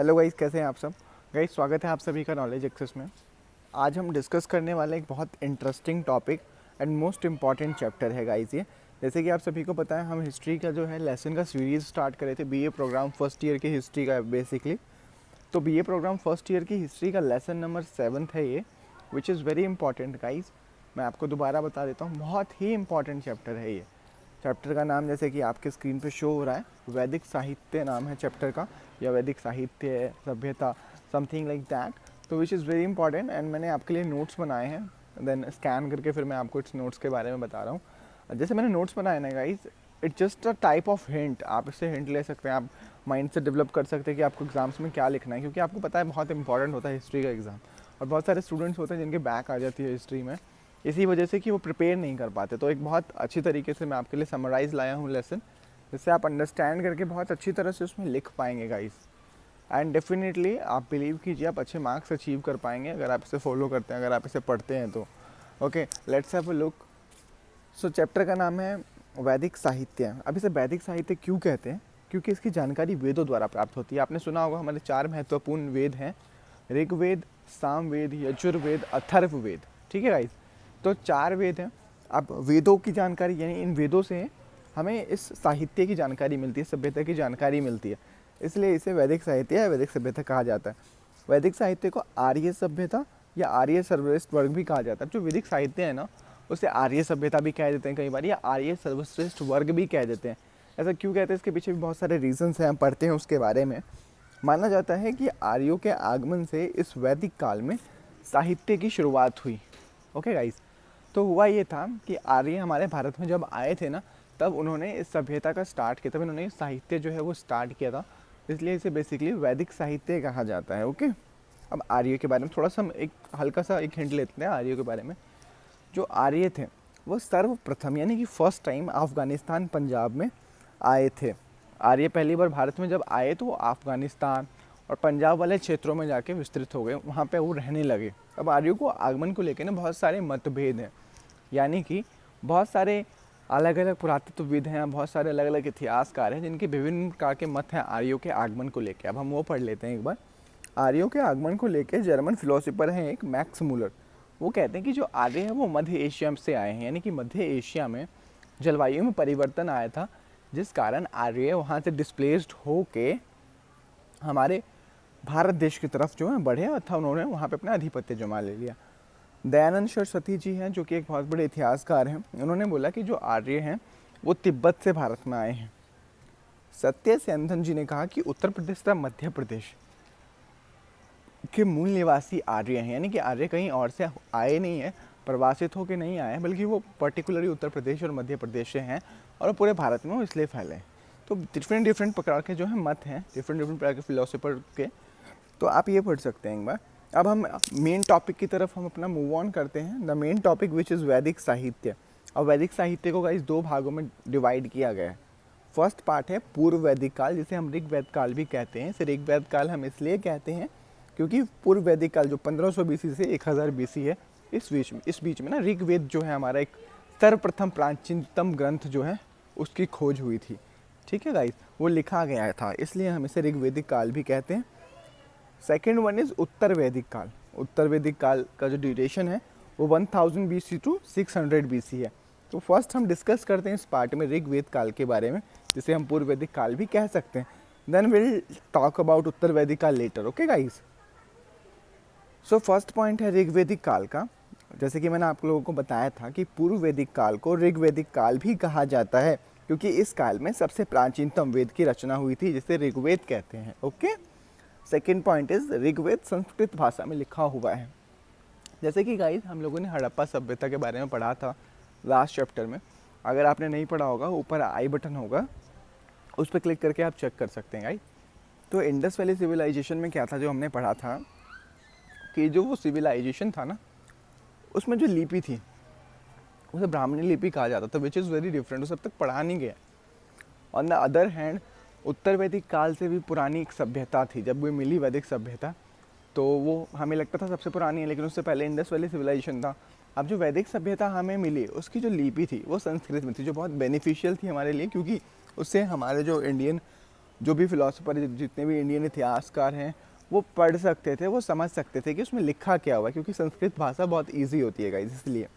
Hello guys, कैसे हैं आप सब। गाइस, स्वागत है आप सभी का नॉलेज एक्सेस में। आज हम डिस्कस करने वाले एक बहुत interesting topic and most important chapter है गाइस ये। जैसे कि आप सभी को पता है, हम हिस्ट्री का जो है लेसन का सीरीज़ स्टार्ट करे थे। बीए प्रोग्राम फर्स्ट ईयर की हिस्ट्री का बेसिकली। तो बीए प्रोग्राम फर्स्ट ईयर की हिस्ट्री का लेसन नंबर 7 है ये, विच इज़ वेरी इंपॉर्टेंट गाइस। मैं आपको दोबारा बता देता हूँ, बहुत ही इंपॉर्टेंट चैप्टर है ये। चैप्टर का नाम जैसे कि आपके स्क्रीन पे शो हो रहा है, वैदिक साहित्य नाम है चैप्टर का, या वैदिक साहित्य सभ्यता, समथिंग लाइक दैट। तो which is very important and मैंने आपके लिए नोट्स बनाए हैं। देन स्कैन करके फिर मैं आपको इस नोट्स के बारे में बता रहा हूँ। जैसे मैंने नोट्स बनाए ना guys, it's just a type of hint. आप इससे हिंट ले सकते हैं, आप माइंड से डेवलप कर सकते हैं कि आपको एग्जाम्स में क्या लिखना है, क्योंकि आपको पता है बहुत इंपॉर्टेंट होता है हिस्ट्री का एग्ज़ाम। और बहुत सारे स्टूडेंट्स होते हैं जिनके बैक आ जाती है हिस्ट्री में, इसी वजह से कि वो प्रिपेयर नहीं कर पाते। तो एक बहुत अच्छी तरीके से मैं आपके लिए समराइज़ लाया हूँ लेसन, जिससे आप अंडरस्टैंड करके बहुत अच्छी तरह से उसमें लिख पाएंगे गाइस। एंड डेफिनेटली आप बिलीव कीजिए, आप अच्छे मार्क्स अचीव कर पाएंगे अगर आप इसे फॉलो करते हैं, अगर आप इसे पढ़ते हैं तो। Okay, let's have a look. So chapter का नाम है वैदिक साहित्य। अब इसे वैदिक साहित्य क्यों कहते हैं? क्योंकि इसकी जानकारी वेदों द्वारा प्राप्त होती है। आपने सुना होगा हमारे 4 महत्वपूर्ण वेद हैं, ऋग्वेद, सामवेद, यजुर्वेद, अथर्ववेद। ठीक है गाइस, तो 4 वेद हैं। अब वेदों की जानकारी, यानी इन वेदों से हमें इस साहित्य की जानकारी मिलती है, सभ्यता की जानकारी मिलती है, इसलिए इसे वैदिक साहित्य या वैदिक सभ्यता कहा जाता है। वैदिक साहित्य को आर्य सभ्यता या आर्य सर्वश्रेष्ठ वर्ग भी कहा जाता है। जो वैदिक साहित्य है ना, उसे आर्य सभ्यता भी कह देते हैं कई बार, या आर्य सर्वश्रेष्ठ वर्ग भी कह देते हैं। ऐसा क्यों कहते हैं, इसके पीछे भी बहुत सारे रीजंस हैं, हम पढ़ते हैं उसके बारे में। माना जाता है कि आर्यों के आगमन से इस वैदिक काल में साहित्य की शुरुआत हुई। ओके गाइस, तो हुआ ये था कि आर्य हमारे भारत में जब आए थे ना, तब उन्होंने इस सभ्यता का स्टार्ट किया, तब उन्होंने साहित्य जो है वो स्टार्ट किया था, इसलिए इसे बेसिकली वैदिक साहित्य कहा जाता है। ओके, अब आर्य के बारे में थोड़ा सा हम एक हल्का सा एक हिंट लेते हैं आर्यों के बारे में। जो आर्य थे वो सर्वप्रथम, यानी कि फर्स्ट टाइम अफ़गानिस्तान पंजाब में आए थे। आर्य पहली बार भारत में जब आए तो वो अफ़गानिस्तान और पंजाब वाले क्षेत्रों में जाके विस्तृत हो गए, वहाँ पे वो रहने लगे। अब आर्यों को आगमन को लेकर ना बहुत सारे मतभेद हैं, यानी कि बहुत सारे अलग अलग पुरातत्वविद हैं, बहुत सारे अलग अलग इतिहासकार हैं जिनके विभिन्न प्रकार के मत हैं आर्यों के आगमन को लेकर। अब हम वो पढ़ लेते हैं एक बार। आर्यों के आगमन को लेकर जर्मन फिलोसोफर हैं एक मैक्स मूलर। वो कहते हैं कि जो आर्य हैं वो मध्य एशिया से आए हैं, यानी कि मध्य एशिया में जलवायु में परिवर्तन आया था, जिस कारण आर्य वहाँ से डिस्प्लेस्ड होके हमारे भारत देश की तरफ जो है बढ़े, अथवा उन्होंने वहाँ पे अपना आधिपत्य जमा ले लिया। दयानंद सरस्वती जी हैं, जो कि एक बहुत बड़े इतिहासकार हैं, उन्होंने बोला कि जो आर्य हैं वो तिब्बत से भारत में आए हैं। सत्य सेनथन जी ने कहा कि उत्तर प्रदेश तथा मध्य प्रदेश के मूल निवासी आर्य हैं, यानी कि आर्य कहीं और से आए नहीं है, प्रवासित होकर नहीं आए, बल्कि वो पर्टिकुलरली उत्तर प्रदेश और मध्य प्रदेश से हैं और पूरे भारत में वो इसलिए फैले हैं। तो डिफरेंट डिफरेंट प्रकार के जो है मत हैं, डिफरेंट डिफरेंट प्रकार के फिलोसोफर के, तो आप ये पढ़ सकते हैं एक बार। अब हम मेन टॉपिक की तरफ हम अपना मूव ऑन करते हैं। The main topic which is वैदिक साहित्य। और वैदिक साहित्य को गाइस 2 भागों में डिवाइड किया गया है। फर्स्ट पार्ट है पूर्व वैदिक काल, जिसे हम ऋग्वेद काल भी कहते हैं। इसे ऋग्वेद काल हम इसलिए कहते हैं क्योंकि पूर्व वैदिक काल जो 1500 बीसी से 1000 बीसी है, इस बीच में ना ऋग्वेद जो है हमारा एक सर्वप्रथम प्राचीनतम ग्रंथ जो है उसकी खोज हुई थी। ठीक है गाइस, वो लिखा गया था, इसलिए हम इसे ऋग्वेदिक काल भी कहते हैं। सेकेंड वन इज़ उत्तर वैदिक काल। उत्तर वैदिक काल का जो ड्यूरेशन है वो 1000 BC टू 600 BC है। तो फर्स्ट हम डिस्कस करते हैं इस पार्ट में ऋग्वेद काल के बारे में, जिसे हम पूर्व वैदिक काल भी कह सकते हैं। देन विल टॉक अबाउट उत्तर वैदिक काल later. Okay guys, so first point है ऋग्वेदिक काल का। जैसे कि मैंने आप लोगों को बताया था कि पूर्व वैदिक काल को ऋग्वेदिक काल भी कहा जाता है, क्योंकि इस काल में सबसे प्राचीनतम वेद की रचना हुई थी, जिसे ऋग्वेद कहते हैं। Okay, second point is Rigveda Sanskrit भाषा में लिखा हुआ है। जैसे कि गाइस हम लोगों ने हड़प्पा सभ्यता के बारे में पढ़ा था लास्ट चैप्टर में। अगर आपने नहीं पढ़ा होगा, ऊपर आई बटन होगा, उस पर क्लिक करके आप चेक कर सकते हैं गाइस। तो इंडस वैली सिविलाइजेशन में क्या था जो हमने पढ़ा था, कि जो वो सिविलाइजेशन था ना, उसमें जो लिपि थी उसे ब्राह्मणी लिपि कहा जाता था, विच इज़ वेरी डिफरेंट, उसे अब तक पढ़ा नहीं गया। ऑन द अदर हैंड उत्तर वैदिक काल से भी पुरानी एक सभ्यता थी। जब वो मिली वैदिक सभ्यता, तो वो हमें लगता था सबसे पुरानी है, लेकिन उससे पहले इंडस वैली सिविलाइजेशन था। अब जो वैदिक सभ्यता हमें मिली, उसकी जो लिपि थी वो संस्कृत में थी, जो बहुत बेनिफिशियल थी हमारे लिए, क्योंकि उससे हमारे जो इंडियन जो भी फिलोसोफर, जितने भी इंडियन इतिहासकार हैं, वो पढ़ सकते थे, वो समझ सकते थे कि उसमें लिखा क्या हुआ है, क्योंकि संस्कृत भाषा बहुत ईजी होती है गाइस, इसलिए।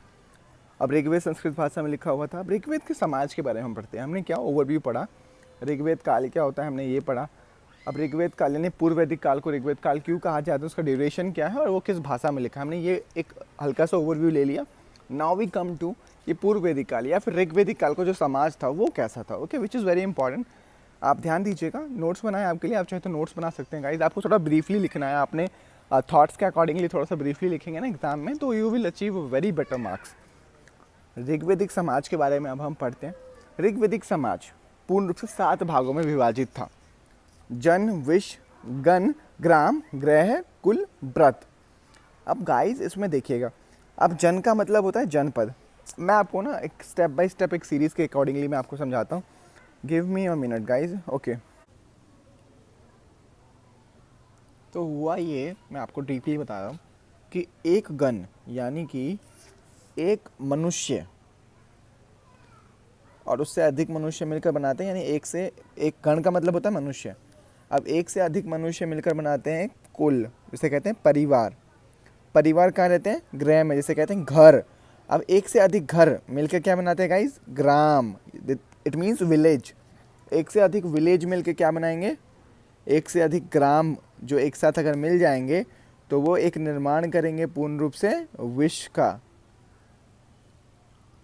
अब ऋग्वेद संस्कृत भाषा में लिखा हुआ था। अब ऋग्वेद के समाज के बारे में हम पढ़ते हैं। हमने क्या ओवरव्यू पढ़ा, ऋग्वेद काल क्या होता है, हमने ये पढ़ा। अब ऋग्वेद काल यानी पूर्व वैदिक काल को ऋग्वेद काल क्यों कहा जाता है, उसका ड्यूरेशन क्या है और वो किस भाषा में लिखा है, हमने ये एक हल्का सा ओवरव्यू ले लिया। नाउ वी कम टू ये पूर्व वैदिक काल या फिर ऋग्वेदिक काल को जो समाज था वो कैसा था, okay, which is very important. आप ध्यान दीजिएगा, नोट्स बनाए आपके लिए, आप चाहे तो नोट्स बना सकते हैं गाइज। आपको थोड़ा ब्रीफली लिखना है, आपने थॉट्स के अकॉर्डिंगली थोड़ा सा ब्रीफली लिखेंगे ना एग्जाम में, तो you will achieve very better marks. Rigvedic समाज के बारे में अब हम पढ़ते हैं। ऋग्वेदिक समाज पूर्ण रूप से 7 भागों में विभाजित था। जन, विश, गण, ग्राम, ग्रह, कुल, व्रत। अब गाइस इसमें देखिएगा, अब जन का मतलब होता है जनपद। मैं आपको ना एक स्टेप बाय स्टेप एक सीरीज़ के अकॉर्डिंगली मैं आपको समझाता हूँ। Give me a minute guys, okay. तो हुआ ये, मैं आपको डीपली बता रहा हूँ कि एक गण यानी कि एक मनुष्य और उससे अधिक मनुष्य मिलकर बनाते हैं, यानी एक से एक गण का मतलब होता है मनुष्य। अब एक से अधिक मनुष्य मिलकर बनाते हैं कुल, जिसे कहते हैं परिवार। परिवार कहाँ रहते हैं, गृह में, जिसे कहते हैं घर। अब एक से अधिक घर मिलकर क्या बनाते हैं guys, gram, it means village. एक से अधिक विलेज मिलकर क्या बनाएंगे, एक से अधिक ग्राम जो एक साथ अगर मिल जाएंगे तो वो एक निर्माण करेंगे पूर्ण रूप से विश्व का,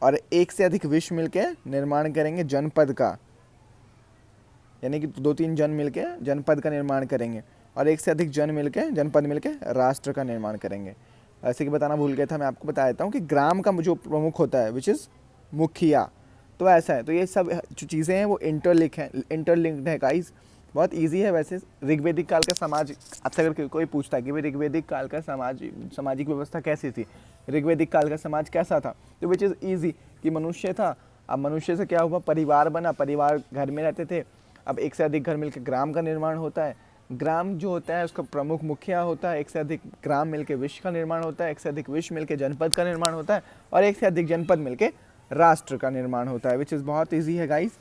और एक से अधिक विश्व मिलके निर्माण करेंगे जनपद का, यानी कि 2-3 जन मिलके जनपद का निर्माण करेंगे, और एक से अधिक जन मिलके जनपद मिलके राष्ट्र का निर्माण करेंगे। ऐसे कि बताना भूल गया था, मैं आपको बता देता हूँ कि ग्राम का जो प्रमुख होता है विच इज़ मुखिया, तो ऐसा है। तो ये सब जो चीज़ें हैं वो इंटरलिंक्ड है गाइस, बहुत इजी है। वैसे ऋग्वेदिक काल का समाज, आपसे अगर कोई पूछता है कि भाई ऋग्वेदिक काल का सामाजिक व्यवस्था कैसी थी, ऋग्वेदिक काल का समाज कैसा था, तो विच इज़ ईजी कि मनुष्य था। अब मनुष्य से क्या हुआ, परिवार बना, परिवार घर में रहते थे। अब एक से अधिक घर मिलकर ग्राम का निर्माण होता है। ग्राम जो होता है उसका प्रमुख मुखिया होता है। एक से अधिक ग्राम मिलकर विश्व का निर्माण होता है, एक से अधिक विश्व मिलकर जनपद का निर्माण होता है, और एक से अधिक जनपद मिलकर राष्ट्र का निर्माण होता है, विच इज़ बहुत ईजी है गाइस।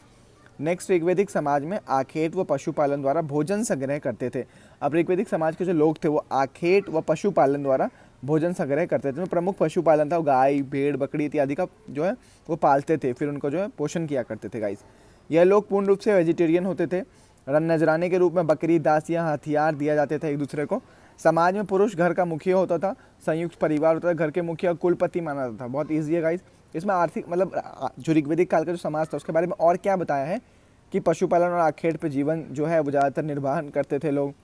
नेक्स्ट, ऋग्वेदिक समाज में आखेट व पशुपालन द्वारा भोजन संग्रह करते थे। अब ऋग्वेदिक समाज के जो लोग थे वो आखेट व पशुपालन द्वारा भोजन संग्रह करते थे। प्रमुख पशुपालन था, गाय, भेड़, बकरी इत्यादि का जो है वो पालते थे, फिर उनको जो है पोषण किया करते थे गाइस। यह लोग पूर्ण रूप से वेजिटेरियन होते थे। नजराने के रूप में बकरी, दासियाँ, हथियार दिया जाते थे एक दूसरे को। समाज में पुरुष घर का मुखिया होता था, संयुक्त परिवार होता था, घर के मुखिया कुलपति माना जाता था। बहुत ईजी है गाइस। इसमें आर्थिक मतलब जो ऋग्वेदिक काल का जो समाज था उसके बारे में और क्या बताया है कि पशुपालन और आखेट पे जीवन जो है वो ज़्यादातर निर्वाहन करते थे लोग,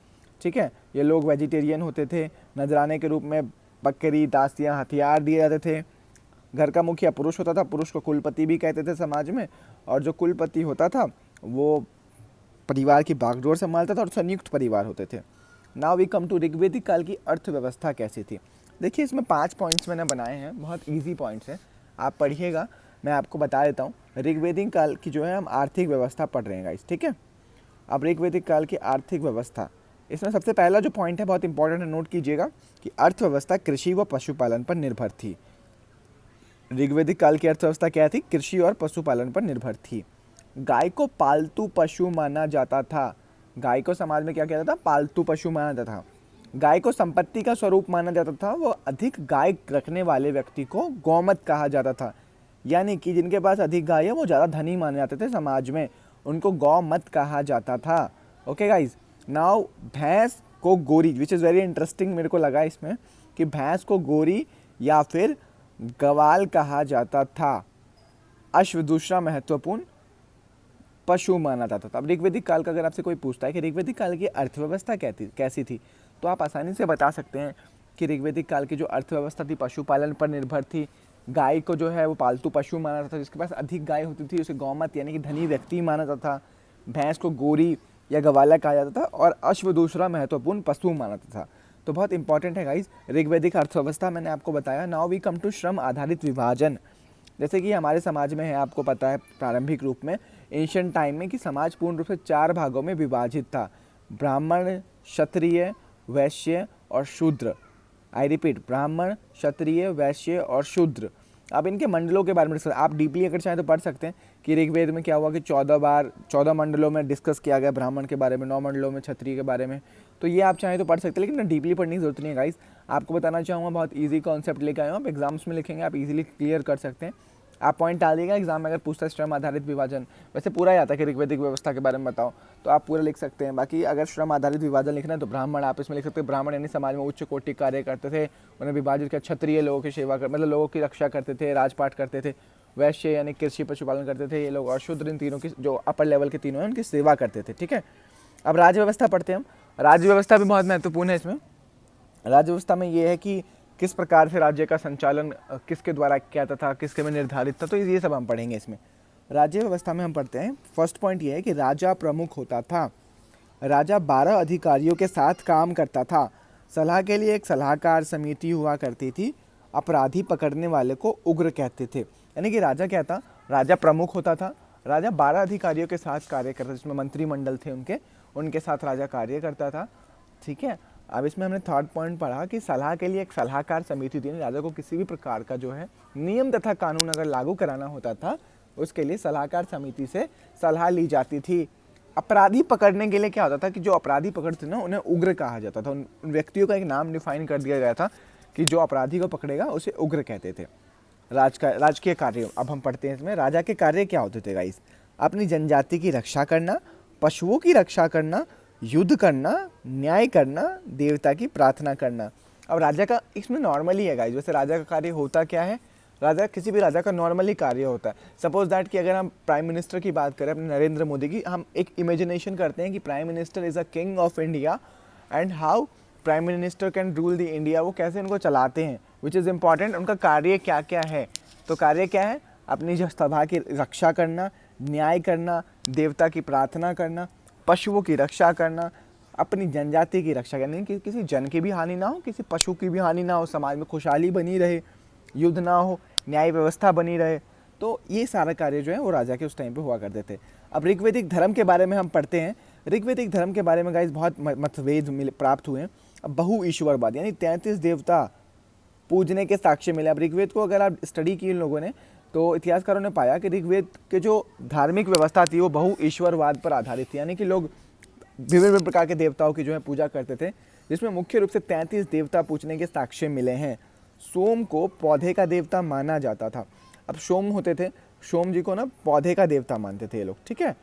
ठीक है। ये लोग वेजिटेरियन होते थे। नजराने के रूप में बकरी, दासियाँ, हथियार दिए जाते थे। घर का मुखिया पुरुष होता था, पुरुष को कुलपति भी कहते थे समाज में, और जो कुलपति होता था वो परिवार की बागडोर संभालता था, और संयुक्त परिवार होते थे। नाउ वी कम टू ऋग्वेदिक काल की अर्थव्यवस्था कैसी थी। देखिए इसमें 5 पॉइंट्स मैंने बनाए हैं, बहुत ईजी पॉइंट्स हैं, आप पढ़िएगा, मैं आपको बता देता हूँ। ऋग्वेदिक काल की जो है हम आर्थिक व्यवस्था पढ़ रहे हैं गाइस, ठीक है। अब ऋग्वेदिक काल की आर्थिक व्यवस्था, इसमें सबसे पहला जो पॉइंट है बहुत इंपॉर्टेंट है, नोट कीजिएगा कि अर्थव्यवस्था कृषि व पशुपालन पर निर्भर थी। ऋग्वेदिक काल की अर्थव्यवस्था क्या थी, कृषि और पशुपालन पर निर्भर थी। गाय को पालतू पशु माना जाता था। गाय को समाज में क्या कहता था, पालतू पशु माना जाता था। गाय को संपत्ति का स्वरूप माना जाता था। वो अधिक गाय रखने वाले व्यक्ति को गौमत कहा जाता था, यानी कि जिनके पास अधिक गाय है वो ज़्यादा धनी माने जाते थे समाज में, उनको गौमत कहा जाता था। ओके गाइज, नाउ भैंस को गोरी, विच इज़ वेरी इंटरेस्टिंग मेरे को लगा इसमें, कि भैंस को गोरी या फिर गवाल कहा जाता था। अश्व दूसरा महत्वपूर्ण पशु माना जाता था। अब ऋग्वेदिक काल का अगर आपसे कोई पूछता है कि ऋग्वेदिक काल की अर्थव्यवस्था कैसी थी, तो आप आसानी से बता सकते हैं कि ऋग्वेदिक काल की जो अर्थव्यवस्था थी पशुपालन पर निर्भर थी। गाय को जो है वो पालतू पशु माना जाता था, जिसके पास अधिक गाय होती थी उसे गौमत यानी कि धनी व्यक्ति माना जाता था। भैंस को गोरी या गवाला कहा जाता था, और अश्व दूसरा महत्वपूर्ण पशु माना जाता था। तो बहुत इंपॉर्टेंट है गाइज ऋग्वेदिक अर्थव्यवस्था, मैंने आपको बताया। नाउ वी कम टू श्रम आधारित विभाजन। जैसे कि हमारे समाज में है, आपको पता है प्रारंभिक रूप में एंशिएंट टाइम में कि समाज पूर्ण रूप से 4 भागों में विभाजित था, ब्राह्मण, क्षत्रिय, वैश्य और शूद्र। आई रिपीट, ब्राह्मण, क्षत्रिय, वैश्य और शूद्र। आप इनके मंडलों के बारे में डिस्कस, आप डीपली अगर चाहें तो पढ़ सकते हैं कि ऋग्वेद में क्या हुआ कि 14 मंडलों में डिस्कस किया गया ब्राह्मण के बारे में, 9 मंडलों में क्षत्रिय के बारे में। तो ये आप चाहें तो पढ़ सकते हैं, लेकिन डीपली पढ़ने की जरूरत नहीं है गाइस। आपको बताना चाहूँगा बहुत ईजी कॉन्सेप्ट लेकर आए हो, आप एग्जाम्स में लिखेंगे, आप इजीली क्लियर कर सकते हैं। आप पॉइंट डाल दिएगा एग्जाम में, अगर पूछता है श्रम आधारित विभाजन, वैसे पूरा ही आता है कि ऋग्वैदिक व्यवस्था के बारे में बताओ, तो आप पूरा लिख सकते हैं। बाकी अगर श्रम आधारित विभाजन लिखना है तो ब्राह्मण आप इसमें लिख सकते हैं। ब्राह्मण यानी समाज में उच्च कोटि कार्य करते थे, उन्हें विभाजित कर, क्षत्रिय लोगों की सेवा कर, मतलब लोगों की रक्षा करते थे, राजपाट करते थे, वैश्य यानी कृषि पशुपालन करते थे ये लोग, और शूद्र इन तीनों की जो अपर लेवल के तीनों हैं उनकी सेवा करते थे। ठीक है, अब राज्य व्यवस्था पढ़ते हैं हम। राज्य व्यवस्था भी बहुत महत्वपूर्ण है इसमें। राज्य व्यवस्था में ये है कि किस प्रकार से राज्य का संचालन किसके द्वारा किया जाता था, किसके में निर्धारित था, तो ये सब हम पढ़ेंगे इसमें। राज्य व्यवस्था में हम पढ़ते हैं, फर्स्ट पॉइंट ये है कि राजा प्रमुख होता था। राजा 12 अधिकारियों के साथ काम करता था। सलाह के लिए एक सलाहकार समिति हुआ करती थी। अपराधी पकड़ने वाले को उग्र कहते थे। यानी कि राजा क्या था, राजा प्रमुख होता था। राजा 12 अधिकारियों के साथ कार्य करता था, जिसमें मंत्रिमंडल थे उनके साथ राजा कार्य करता था। ठीक है, अब इसमें हमने थर्ड पॉइंट पढ़ा कि सलाह के लिए एक सलाहकार समिति थी। राजा को किसी भी प्रकार का जो है नियम तथा कानून अगर लागू कराना होता था, उसके लिए सलाहकार समिति से सलाह ली जाती थी। अपराधी पकड़ने के लिए क्या होता था कि जो अपराधी पकड़ते ना उन्हें उग्र कहा जाता था। उन व्यक्तियों का एक नाम डिफाइन कर दिया गया था कि जो अपराधी को पकड़ेगा उसे उग्र कहते थे। राजकीय कार्य अब हम पढ़ते हैं इसमें। राजा के कार्य क्या होते थे गाइस, अपनी जनजाति की रक्षा करना, पशुओं की रक्षा करना, युद्ध करना, न्याय करना, देवता की प्रार्थना करना। अब राजा का इसमें नॉर्मली है गाइस, वैसे राजा का कार्य होता क्या है, किसी भी राजा का नॉर्मली कार्य होता है। सपोज दैट कि अगर हम प्राइम मिनिस्टर की बात करें अपने नरेंद्र मोदी की, हम एक इमेजिनेशन करते हैं कि prime minister is a king of India and how prime minister can rule the India, वो कैसे उनको चलाते हैं, विच इज़ इम्पॉर्टेंट, उनका कार्य क्या क्या है। तो कार्य क्या है, अपनी जो सभा की रक्षा करना, न्याय करना, देवता की प्रार्थना करना, पशुओं की रक्षा करना, अपनी जनजाति की रक्षा करनी, कि किसी जन की भी हानि ना हो, किसी पशु की भी हानि ना हो, समाज में खुशहाली बनी रहे, युद्ध ना हो, न्याय व्यवस्था बनी रहे। तो ये सारा कार्य जो है वो राजा के उस टाइम पे हुआ करते थे। अब ऋग्वैदिक धर्म के बारे में हम पढ़ते हैं। ऋग्वैदिक धर्म के बारे में गाइस बहुत मतभेद प्राप्त हुए हैं। अब बहु ईश्वरवाद यानी 33 देवता पूजने के साक्ष्य मिले। अब ऋग्वेद को अगर आप स्टडी किए इन लोगों ने, तो इतिहासकारों ने पाया कि ऋग्वेद के जो धार्मिक व्यवस्था थी वो बहु ईश्वरवाद पर आधारित थी। यानी कि लोग विभिन्न प्रकार के देवताओं की जो है पूजा करते थे, जिसमें मुख्य रूप से 33 देवता पूजने के साक्ष्य मिले हैं। सोम को पौधे का देवता माना जाता था। अब सोम होते थे, सोम जी को ना पौधे का देवता मानते थे ये लोग। ठीक है,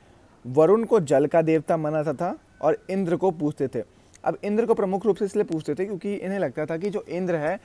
वरुण को जल का देवता माना था और इंद्र को पूजते थे। अब इंद्र को प्रमुख रूप से इसलिए पूजते थे क्योंकि इन्हें लगता था कि जो इंद्र है,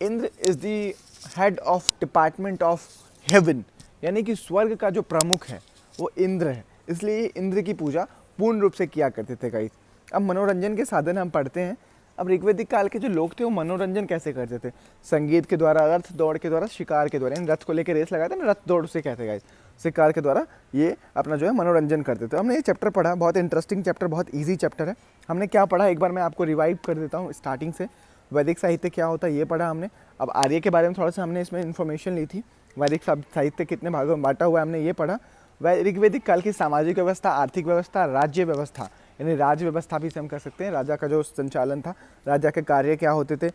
Indra is the head of department of haven, यानी कि स्वर्ग का जो प्रमुख है वो इंद्र है, इसलिए इंद्र की पूजा पूर्ण रूप से किया करते थे गाइस। अब मनोरंजन के साधन हम पढ़ते हैं। अब ऋग्वैदिक काल के जो लोग थे वो मनोरंजन कैसे करते थे, संगीत के द्वारा, रथ दौड़ के द्वारा, शिकार के द्वारा, रथ को लेकर रेस लगाते हैं ना, रथ दौड़ से कहते हैं गाइस, शिकार के द्वारा ये अपना जो है मनोरंजन करते थे। हमने ये चैप्टर पढ़ा, बहुत इंटरेस्टिंग चैप्टर, बहुत ईजी चैप्टर है। हमने क्या पढ़ा एक बार मैं आपको रिवाइव कर देता हूँ स्टार्टिंग से। वैदिक साहित्य क्या होता है ये पढ़ा हमने। अब आर्य के बारे में थोड़ा सा हमने इसमें इन्फॉर्मेशन ली थी। वैदिक साहित्य कितने भागों में बांटा हुआ है हमने ये पढ़ा। ऋग्वैदिक काल की सामाजिक व्यवस्था, आर्थिक व्यवस्था, राज्य व्यवस्था, यानी राज्य व्यवस्था भी हम कर सकते हैं, राजा का जो संचालन था, राजा के कार्य क्या होते थे,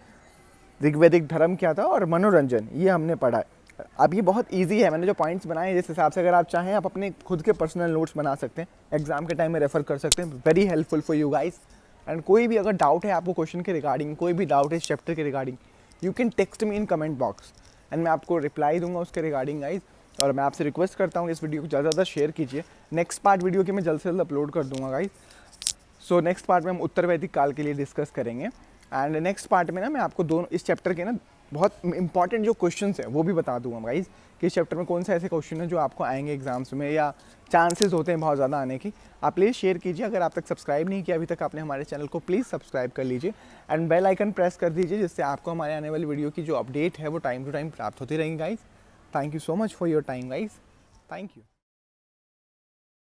ऋग्वैदिक धर्म क्या था, और मनोरंजन, ये हमने पढ़ा है। अब ये बहुत इजी है, मैंने जो पॉइंट्स बनाए जिस हिसाब से अगर आप चाहें आप अपने खुद के पर्सनल नोट्स बना सकते हैं, एग्जाम के टाइम में रेफर कर सकते हैं। Very helpful for you guys. And कोई भी अगर डाउट है आपको क्वेश्चन के रिगार्डिंग, कोई भी डाउट है इस चैप्टर के regarding, you can text me in comment box and मैं आपको रिप्लाई दूंगा उसके रिगार्डिंग गाइस। और मैं आपसे रिक्वेस्ट करता हूँ इस वीडियो को ज़्यादा से ज़्यादा शेयर कीजिए। नेक्स्ट पार्ट वीडियो की मैं जल्द से जल्द अपलोड कर दूंगा गाइस। सो नेक्स्ट पार्ट में हम उत्तर वैदिक काल के लिए डिस्कस करेंगे। एंड नेक्स्ट पार्ट में ना मैं आपको दोनों इस चैप्टर के ना बहुत इंपॉर्टेंट जो क्वेश्चंस हैं वो भी बता दूंगा गाइस, कि इस चैप्टर में कौन से ऐसे क्वेश्चन हैं जो आपको आएंगे एग्जाम्स में, या चांसेस होते हैं बहुत ज़्यादा आने की। आप प्लीज़ शेयर कीजिए। अगर आप तक सब्सक्राइब नहीं किया अभी तक आपने हमारे चैनल को, प्लीज़ सब्सक्राइब कर लीजिए एंड बेल आइकन प्रेस कर दीजिए, जिससे आपको हमारे आने वाली वीडियो की जो अपडेट है वो टाइम टू टाइम प्राप्त होती रहेंगी guys. Thank you so much for your time guys. Thank you.